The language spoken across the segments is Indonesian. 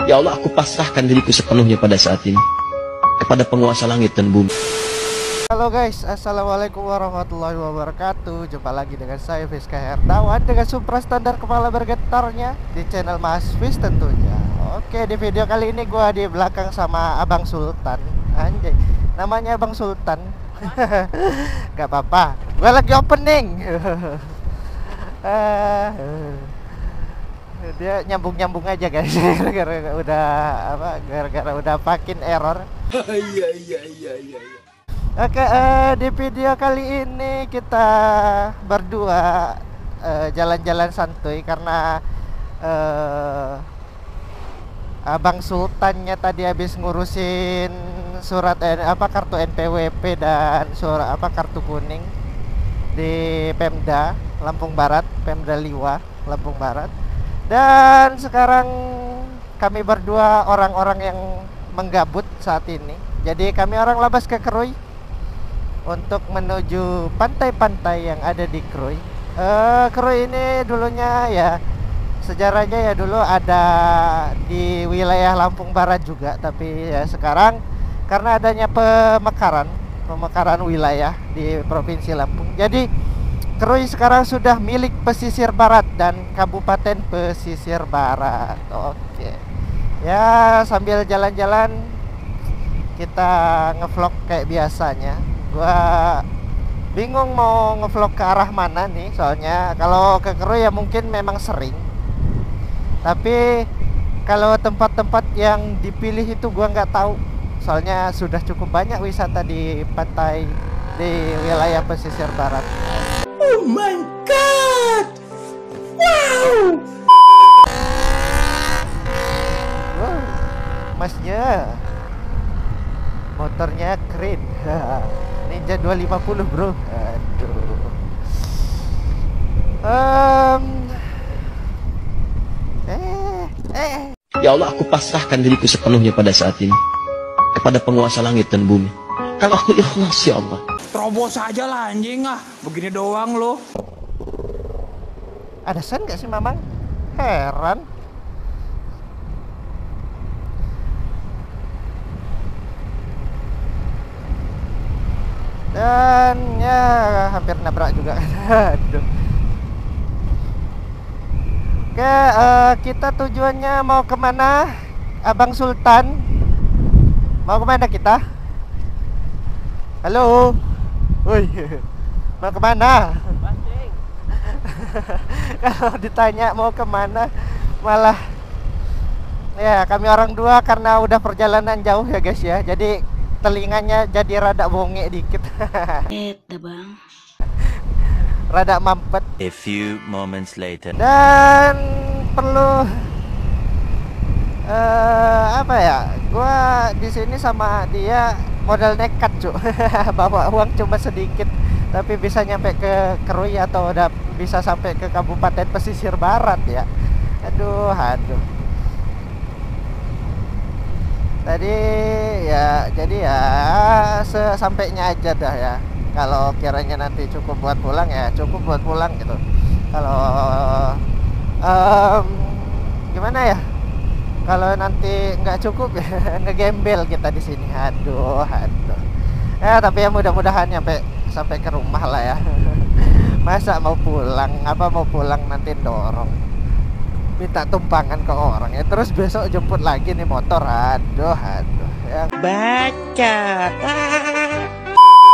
Ya Allah, aku pasrahkan diriku sepenuhnya pada saat ini kepada penguasa langit dan bumi. Halo guys, assalamualaikum warahmatullahi wabarakatuh. Jumpa lagi dengan saya Fiska Herdawan dengan supra standar kepala bergetarnya di channel Mas Fis tentunya. Oke, di video kali ini gua di belakang sama Abang Sultan. Anjay, namanya Abang Sultan. Gak apa-apa, gua lagi opening. Dia nyambung-nyambung aja guys. Gara-gara udah makin error. Iya. Oke, di video kali ini kita berdua jalan-jalan santuy karena Abang Sultannya tadi habis ngurusin surat kartu NPWP dan surat kartu kuning di Pemda Lampung Barat, Pemda Liwa Lampung Barat. Dan sekarang kami berdua orang-orang yang menggabut saat ini. Jadi kami orang Labas ke Krui untuk menuju pantai-pantai yang ada di Krui. Krui ini dulunya ya sejarahnya ya dulu ada di wilayah Lampung Barat juga, tapi ya sekarang karena adanya pemekaran wilayah di Provinsi Lampung. Jadi Krui sekarang sudah milik pesisir barat dan Kabupaten Pesisir Barat. Oke. Ya, sambil jalan-jalan kita ngevlog kayak biasanya. Gua bingung mau ngevlog ke arah mana nih, soalnya kalau ke Krui ya mungkin memang sering. Tapi kalau tempat-tempat yang dipilih itu gua nggak tahu. Soalnya sudah cukup banyak wisata di pantai di wilayah pesisir barat. Oh my god! Wow! Wow, masnya motornya keren. Ninja 250 bro. Aduh. Ya Allah, aku pasrahkan diriku sepenuhnya pada saat ini kepada penguasa langit dan bumi. Kalau aku ikhlas ya Allah. Terobos aja lah anjing ah, begini doang lo. Ada sen gak sih Mamang? Heran. Dan ya hampir nabrak juga. Aduh. Oke, kita tujuannya mau kemana? Abang Sultan, mau kemana kita? Halo. Woi, mau kemana? Pancing. Kalau ditanya mau kemana, malah ya kami orang dua karena udah perjalanan jauh ya guys ya. Jadi telinganya jadi rada bongek dikit. Bang. Rada mampet. A few moments later. Dan perlu apa ya? Gua di sini sama dia modal nekat cuk. Bawa uang cuma sedikit tapi bisa nyampe ke Krui atau udah bisa sampai ke Kabupaten Pesisir Barat ya. Aduh. Tadi ya jadi ya sesampainya aja dah ya. Kalau kiranya nanti cukup buat pulang ya cukup buat pulang gitu. Kalau gimana ya? Kalau nanti nggak cukup ya ngegembel kita di sini. Aduh. Ya tapi ya mudah-mudahan sampai ke rumah lah ya. Masa mau pulang nanti dorong minta tumpangan ke orang ya terus besok jemput lagi nih motor. Aduh ya. Baca.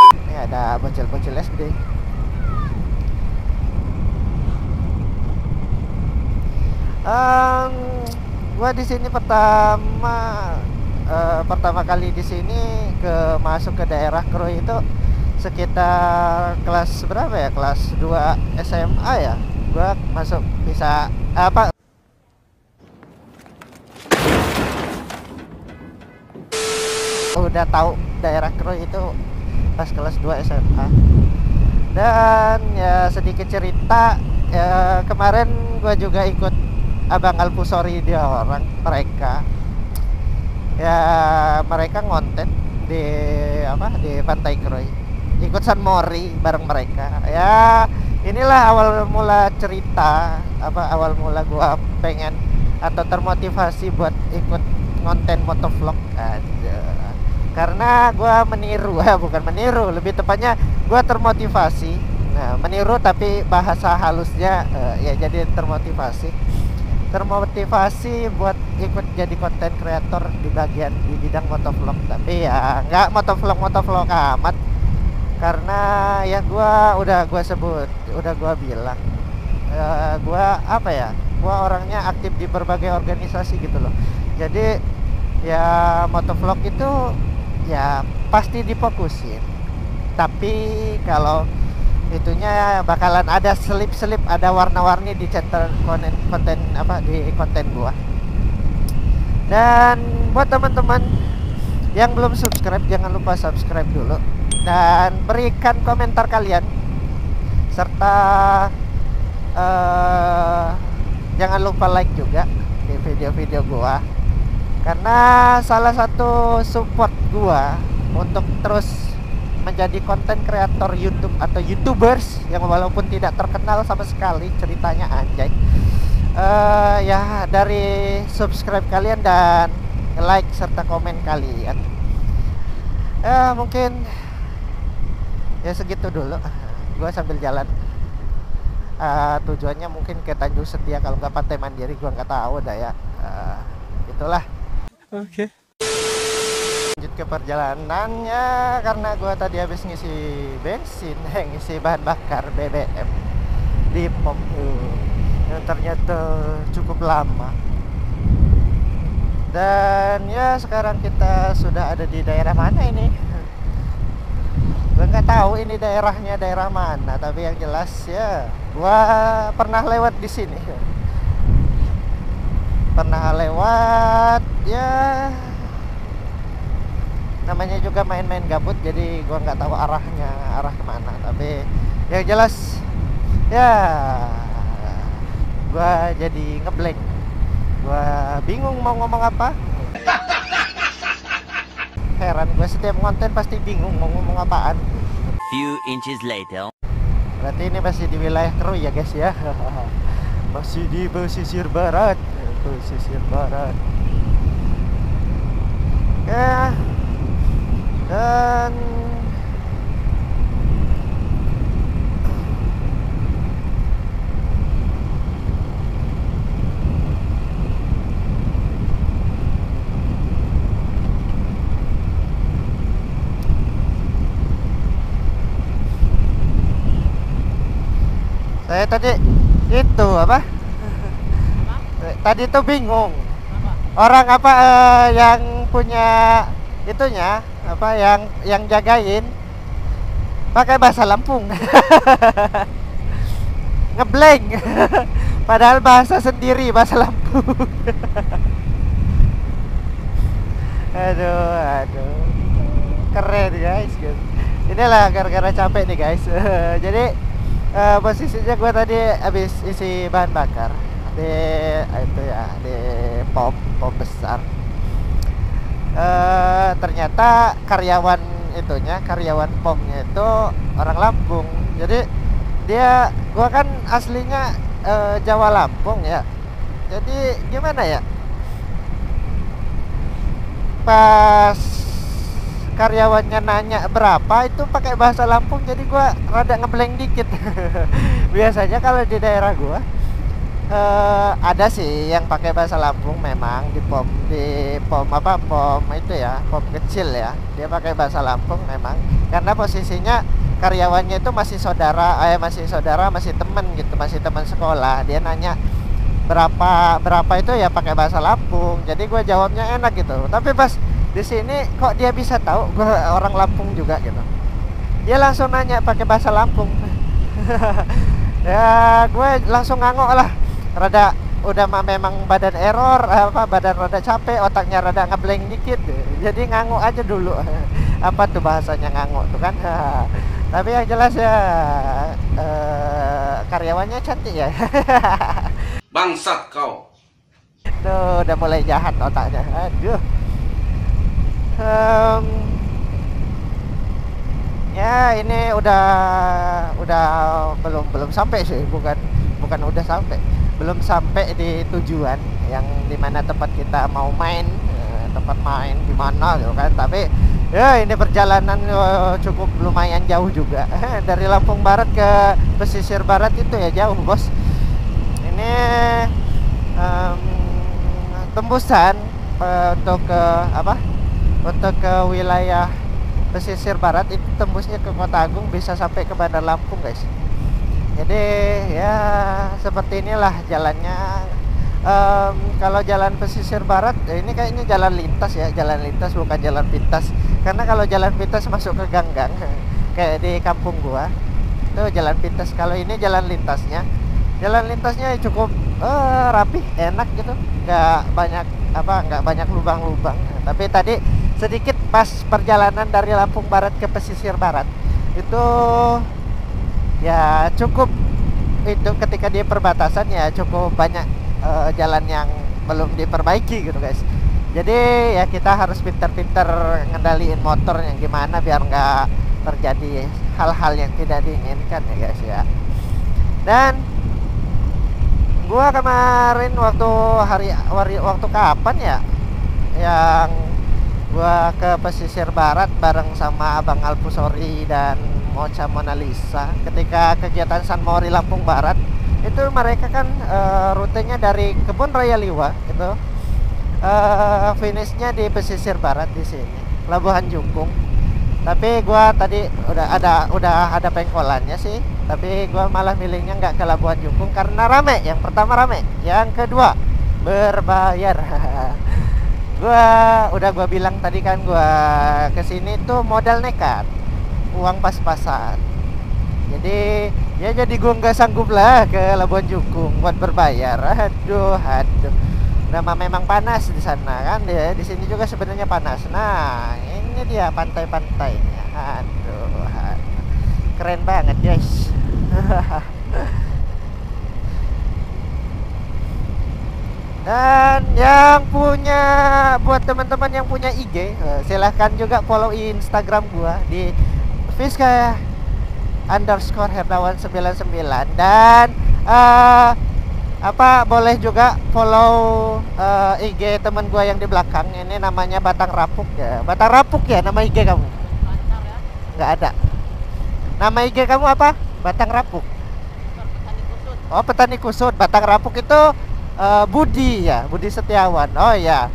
Ini ada bocil-bocil SD. Gua di sini pertama kali di sini masuk ke daerah Krui itu sekitar kelas berapa ya? Kelas 2 SMA ya. Gua masuk bisa udah tahu daerah Krui itu pas kelas 2 SMA. Dan ya sedikit cerita ya, kemarin gua juga ikut Abang Alpusori mereka ngonten di Pantai Krui, ikut San Mori bareng mereka ya. Inilah awal mula cerita awal mula gua pengen atau termotivasi buat ikut konten motovlog aja. Karena gue meniru, bukan meniru, lebih tepatnya gue termotivasi. Nah, meniru tapi bahasa halusnya ya jadi termotivasi buat ikut jadi konten kreator di bidang motovlog. Tapi ya nggak motovlog amat, karena ya udah gue bilang gue apa ya, gue orangnya aktif di berbagai organisasi gitu loh. Jadi ya motovlog itu ya pasti difokusin, tapi kalau itunya bakalan ada selip-selip, ada warna-warni di konten apa di konten gua. Dan buat teman-teman yang belum subscribe, jangan lupa subscribe dulu dan berikan komentar kalian, serta jangan lupa like juga di video-video gua, karena salah satu support gua untuk terus menjadi konten kreator YouTube atau YouTubers yang walaupun tidak terkenal sama sekali ceritanya anjay, ya dari subscribe kalian dan like serta komen kalian. Mungkin ya segitu dulu, gue sambil jalan. Tujuannya mungkin ke Tanjung Setia, kalau nggak Pantai Mandiri gue nggak tahu dah ya. Itulah. Oke. Lanjut ke perjalanannya, karena gue tadi habis ngisi bensin, ngisi bahan bakar BBM di pom yang ternyata cukup lama. Dan ya sekarang kita sudah ada di daerah mana ini? Gue nggak tahu ini daerahnya daerah mana, tapi yang jelas ya gue pernah lewat di sini. Pernah lewat ya. Namanya juga main-main gabut, jadi gua nggak tahu arah kemana, tapi yang jelas ya gua jadi ngeblank, gua bingung mau ngomong apa. Heran gua, setiap konten pasti bingung mau ngomong apaan. Few inches later. Berarti ini masih di wilayah Keru ya guys ya. Masih di pesisir barat. Ya. Dan saya tadi itu apa? Tadi tuh bingung. Orang apa yang punya itunya apa yang jagain pakai bahasa Lampung. Ngeblank. Padahal bahasa sendiri, bahasa Lampung. aduh keren guys. Inilah gara-gara capek nih guys. Jadi posisinya gue tadi habis isi bahan bakar di itu ya, di pom besar. Ternyata karyawan pomnya itu orang Lampung. Jadi gua kan aslinya Jawa Lampung ya. Jadi gimana ya, pas karyawannya nanya berapa itu pakai bahasa Lampung, jadi gua rada ngeblank dikit. Biasanya kalau di daerah gua ada sih yang pakai bahasa Lampung, memang di pom itu ya, pom kecil ya, dia pakai bahasa Lampung memang, karena posisinya karyawannya itu masih teman gitu, masih teman sekolah. Dia nanya berapa itu ya pakai bahasa Lampung, jadi gue jawabnya enak gitu. Tapi pas di sini kok dia bisa tahu gue orang Lampung juga gitu, dia langsung nanya pakai bahasa Lampung. Ya gue langsung ngangok lah, memang badan rada capek, otaknya rada ngeblank dikit, jadi ngangok aja dulu. Apa tuh bahasanya ngangok tuh kan. Tapi yang jelas ya karyawannya cantik ya. Bangsat kau. Tuh udah mulai jahat otaknya. Aduh. Ya ini udah belum sampai sih, bukan udah sampai. belum sampai di tujuan yang dimana tempat kita mau main, tempat main di mana gitu kan. Tapi ya ini perjalanan cukup lumayan jauh juga. Dari Lampung Barat ke pesisir barat itu ya jauh, bos. Ini tembusan untuk ke apa? Untuk ke wilayah pesisir barat itu tembusnya ke Kota Agung, bisa sampai ke Bandar Lampung, guys. Jadi ya seperti inilah jalannya. Kalau jalan pesisir barat ini kayaknya jalan lintas ya, jalan lintas bukan jalan pintas. Karena kalau jalan pintas masuk ke gang-gang kayak di kampung gua itu jalan pintas. Kalau ini jalan lintasnya, jalan lintasnya cukup rapi, enak gitu, nggak banyak lubang-lubang. Tapi tadi sedikit pas perjalanan dari Lampung Barat ke pesisir barat itu ya cukup, itu ketika di perbatasan ya cukup banyak jalan yang belum diperbaiki gitu, guys. Jadi ya kita harus pintar-pintar ngendaliin motor yang gimana biar nggak terjadi hal-hal yang tidak diinginkan ya, guys ya. Dan gua kemarin waktu kapan ya yang gua ke pesisir barat bareng sama Abang Alpusori dan Mocha Mona Lisa ketika kegiatan San Mori Lampung Barat. Itu mereka kan rutenya dari Kebun Raya Liwa itu finishnya di pesisir barat di sini, Pelabuhan Jukung. Tapi gua tadi udah ada pengkolannya sih, tapi gua malah milihnya nggak ke Labuhan Jukung karena rame. Yang pertama rame, yang kedua berbayar. Gua bilang tadi kan, gua kesini tuh modal nekat, uang pas-pasan. Jadi gua nggak sanggup lah ke Labuan Jukung buat berbayar. Aduh. Memang panas di sana kan, ya. Di sini juga sebenarnya panas. Nah, ini dia pantai-pantainya. Aduh. Keren banget, guys. Dan yang punya, buat teman-teman yang punya IG, silahkan juga follow Instagram gua di Fiska_Herdawan99 dan boleh juga follow IG teman gua yang di belakang ini, namanya Batang Rapuk ya. Batang Rapuk ya nama IG kamu? Nggak ada. Nama IG kamu apa? Batang Rapuk. Oh, Petani Kusut. Batang Rapuk itu Budi ya, Budi Setiawan. Oh ya.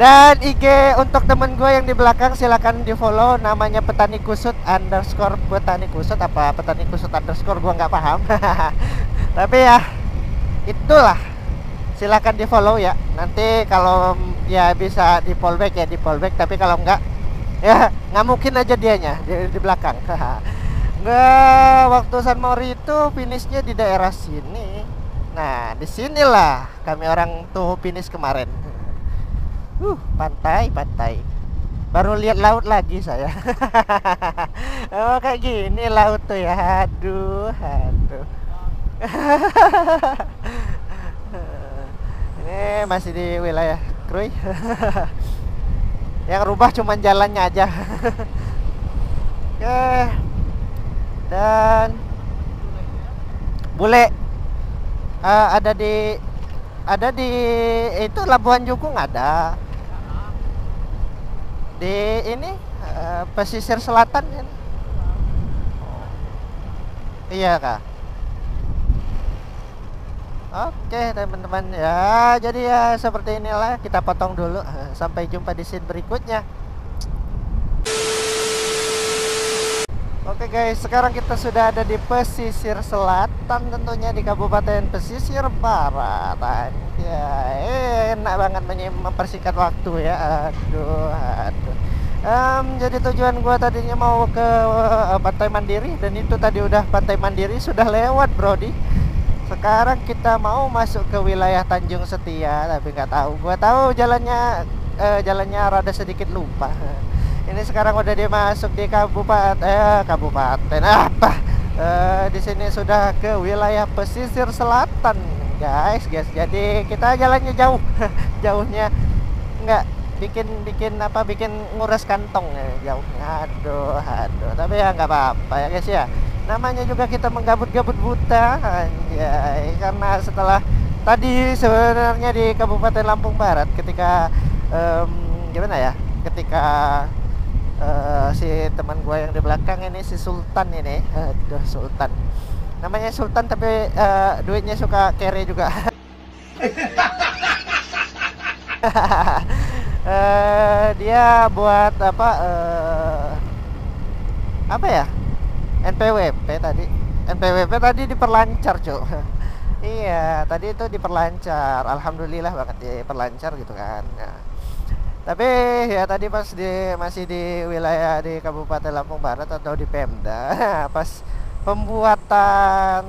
Dan IG untuk temen gue yang di belakang silakan di follow, namanya Petani Kusut _Petani Kusut apa Petani Kusut _ gue nggak paham. Tapi ya itulah, silakan di follow ya. Nanti kalau ya bisa di fallback ya, di fallback. Tapi kalau enggak ya ngamukin aja dianya di belakang. Nggak, waktu San Mori itu finishnya di daerah sini. Nah, disinilah kami orang tuh finish kemarin. Pantai. Baru lihat laut lagi saya. Oh, kayak gini laut tuh ya. Aduh. Ini masih di wilayah Krui. Yang rubah cuman jalannya aja. Oke. Dan bule ada di itu Labuan Jukung, ada di ini pesisir selatan kan? Iya kak. Oke teman-teman ya, jadi ya seperti inilah, kita potong dulu. Sampai jumpa di scene berikutnya. Oke guys, sekarang kita sudah ada di pesisir selatan, tentunya di Kabupaten Pesisir Barat. Ya, enak banget mempersingkat waktu ya. Aduh. Jadi tujuan gua tadinya mau ke Pantai Mandiri, dan itu tadi udah Pantai Mandiri sudah lewat, Brody. Sekarang kita mau masuk ke wilayah Tanjung Setia, tapi nggak tahu. Gua tahu jalannya rada sedikit lupa. Ini sekarang udah dimasuk di kabupaten apa? Di sini sudah ke wilayah pesisir selatan, guys. Jadi kita jalannya jauh, jauhnya nggak bikin nguras kantong ya, jauhnya. Aduh. Tapi ya nggak apa-apa ya guys ya. namanya juga kita menggabut-gabut buta, anjay. Karena setelah tadi sebenarnya di Kabupaten Lampung Barat ketika gimana ya, ketika si teman gue yang di belakang ini, si Sultan ini, aduh Sultan, namanya Sultan tapi duitnya suka kere juga. Dia buat apa ya, NPWP tadi diperlancar, Cuk. Iya, tadi itu diperlancar, alhamdulillah banget diperlancar gitu kan. Nah, tapi ya tadi pas masih di wilayah di Kabupaten Lampung Barat atau di Pemda, pas pembuatan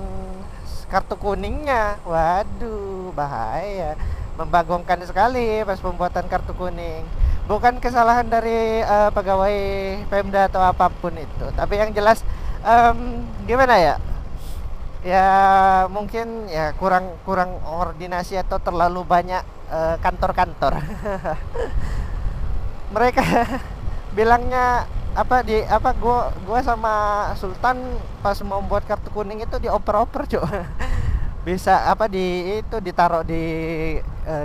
kartu kuningnya, waduh bahaya, membagongkan sekali pas pembuatan kartu kuning. Bukan kesalahan dari pegawai Pemda atau apapun itu, tapi yang jelas gimana ya, ya mungkin ya kurang koordinasi atau terlalu banyak kantor-kantor. Mereka bilangnya gua sama Sultan pas mau buat kartu kuning itu dioper-oper, Cuk. Bisa ditaruh di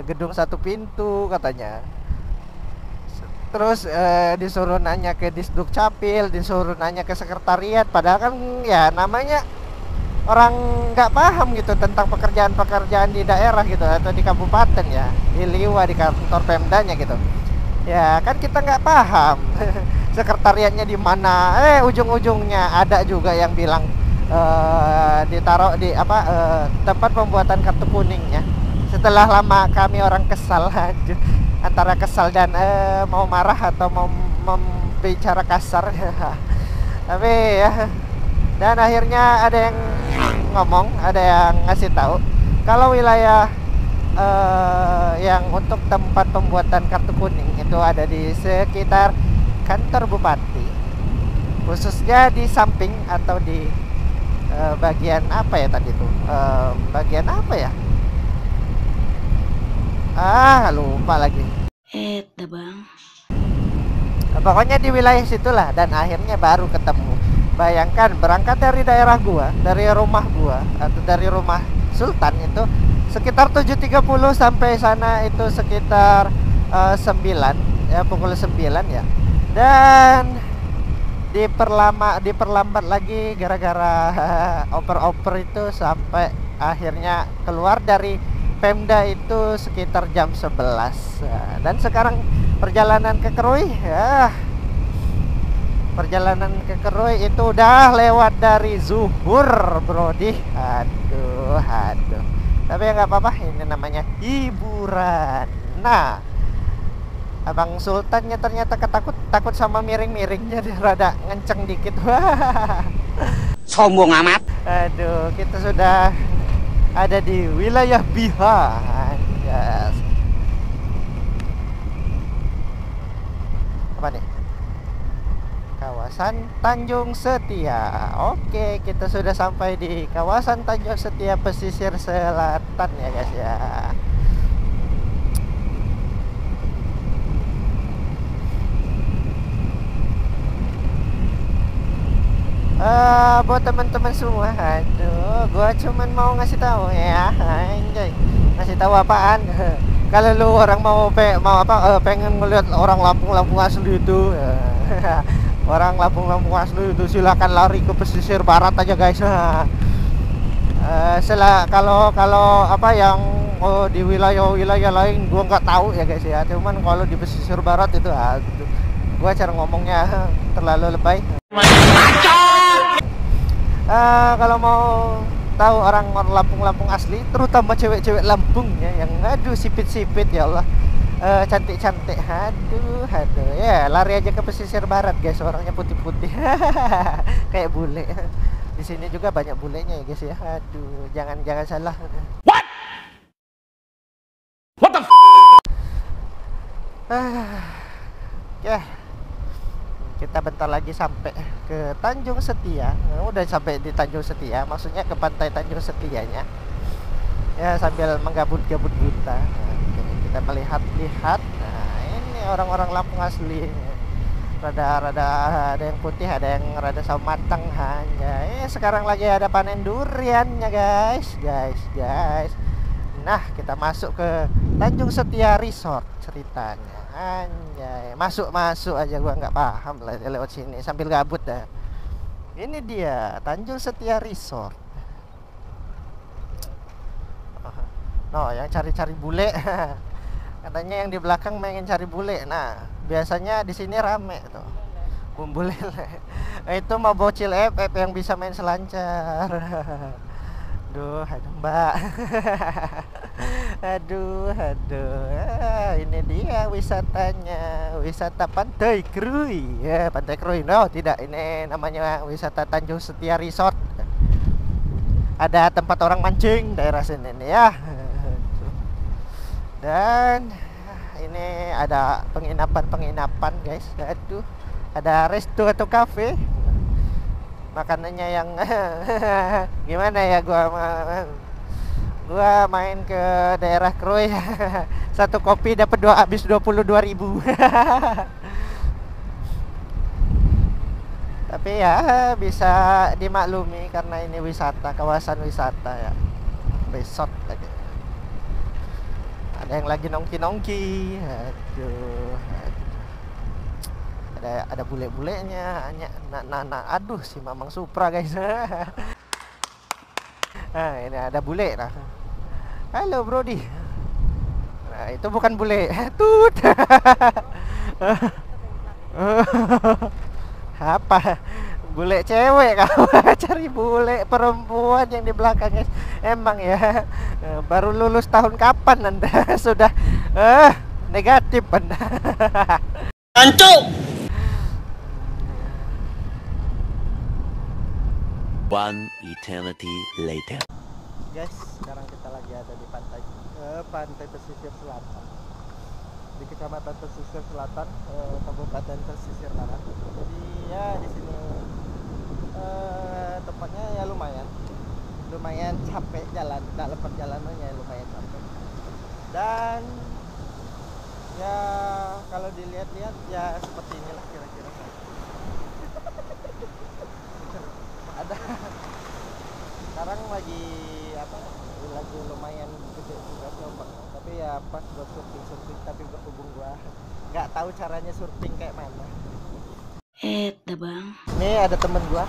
gedung satu pintu katanya. Terus disuruh nanya ke Disduk Capil, disuruh nanya ke sekretariat, padahal kan ya namanya orang nggak paham gitu tentang pekerjaan-pekerjaan di daerah gitu atau di kabupaten ya, di Liwa, di kantor Pemdanya gitu. Ya kan kita nggak paham sekretariatnya di mana. Ujung-ujungnya ada juga yang bilang ditaruh di tempat pembuatan kartu kuningnya. Setelah lama kami orang kesal antara kesal dan mau marah atau mau bicara kasar. Tapi ya, dan akhirnya ada yang ngomong, ada yang ngasih tahu kalau wilayah yang untuk tempat pembuatan kartu kuning itu ada di sekitar kantor bupati, khususnya di samping atau di bagian apa ya tadi tuh, bagian apa ya, lupa lagi. Dah bang. Pokoknya di wilayah situlah, dan akhirnya baru ketemu. Bayangkan berangkat dari daerah gua, dari rumah gua atau dari rumah Sultan itu sekitar 7.30 sampai sana itu sekitar 9 ya, pukul 9 ya. Dan diperlambat lagi gara-gara oper-oper itu sampai akhirnya keluar dari Pemda itu sekitar jam 11. Dan sekarang perjalanan ke Kerui ya. Perjalanan ke Kerui itu udah lewat dari zuhur, Brodi. Aduh. Tapi ya nggak apa-apa, ini namanya hiburan. Nah, Abang Sultannya ternyata takut sama miring-miringnya, dia rada ngenceng dikit. Sombong amat. Aduh, kita sudah ada di wilayah Bihar. Yes. Apa nih? Kawasan Tanjung Setia. Oke, kita sudah sampai di kawasan Tanjung Setia pesisir selatan ya guys ya. Buat teman-teman semua, aduh, gua cuman mau ngasih tahu ya, anjay. Ngasih tahu apaan? Kalau lu orang pengen ngeliat orang Lampung asli itu, orang Lampung asli itu silakan lari ke pesisir barat aja guys. Kalau yang di wilayah lain gua nggak tahu ya guys ya. Cuman kalau di pesisir barat itu, gua cara ngomongnya terlalu lebay. Kalau mau tahu orang Lampung asli, terutama cewek-cewek Lampung ya, yang aduh sipit-sipit ya Allah, cantik-cantik, aduh ya, lari aja ke pesisir barat guys, orangnya putih-putih. Kayak bule. Di sini juga banyak bulenya ya guys ya. Aduh, jangan salah. What the f? Ya, kita bentar lagi sampai ke Tanjung Setia. Udah sampai di Tanjung Setia, maksudnya ke pantai Tanjung Setianya ya, sambil menggabut-gabut buta. Nah, kita melihat-lihat. Nah, ini orang-orang Lampung asli. Rada ada yang putih, ada yang rada sawo matang hanya. Sekarang lagi ada panen duriannya guys. Nah, kita masuk ke Tanjung Setia Resort ceritanya. Anjay, masuk aja gua nggak paham lah lewat sini sambil gabut dah. Ini dia Tanjung Setia Resort. No, yang cari-cari bule. Katanya yang di belakang pengen cari bule. Nah, biasanya di sini rame tuh. Bumbu lele. Itu mau bocil FF yang bisa main selancar. Aduh, Mbak. aduh. Ini dia wisatanya. Wisata Pantai Krui. Ya, Pantai Krui. No, tidak. Ini namanya wisata Tanjung Setia Resort. Ada tempat orang mancing daerah sini nih ya. Dan ini ada penginapan guys. Aduh, ada resto atau cafe. Makanannya yang gimana ya, gua main ke daerah Krui. Satu kopi dapat habis 22.000. Tapi ya bisa dimaklumi karena ini wisata, kawasan wisata ya. Resort lagi. Ada yang lagi nongki. Aduh. Ada bule-bulenya. Aduh, si Mamang Supra guys. Nah, ini ada bule nah. Halo Brody. Nah, itu bukan bule. Tut. Apa? Bule cewek kau. Cari bule perempuan yang di belakang guys. Emang ya, baru lulus tahun kapan Anda sudah negatif Anda. Hancur. One eternity later. Guys, sekarang kita lagi ada di pantai pesisir selatan. Di Kecamatan Pesisir Selatan, Kabupaten Pesisir Barat. Jadi ya di sini tempatnya ya lumayan capek jalan, dalam perjalanannya lumayan capek. Dan ya kalau dilihat-lihat ya seperti inilah kira-kira. Ada sekarang lagi lumayan gede juga ombak, tapi ya pas buat surfing, tapi berhubung gua nggak tahu caranya surfing kayak mana. Bang. Ini ada temen gua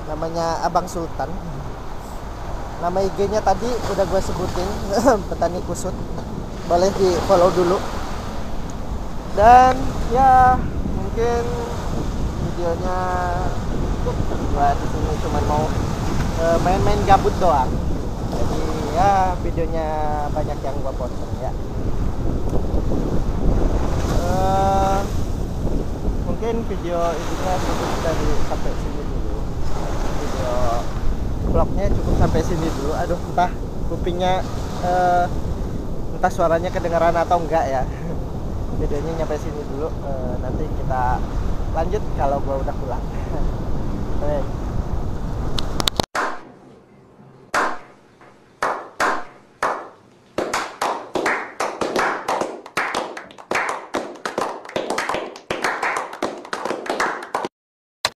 namanya Abang Sultan. Nama IG-nya tadi udah gua sebutin. Petani kusut, boleh di follow dulu. Dan ya mungkin videonya cukup. Gua di sini cuma mau main-main gabut doang. Jadi ya videonya banyak yang gua potong ya. Mungkin video ininya cukup sampai sini dulu. Video vlognya cukup sampai sini dulu. Aduh, entah kupingnya entah suaranya kedengaran atau enggak ya. Videonya nyampe sini dulu. Nanti kita lanjut kalau gua udah pulang. Oke.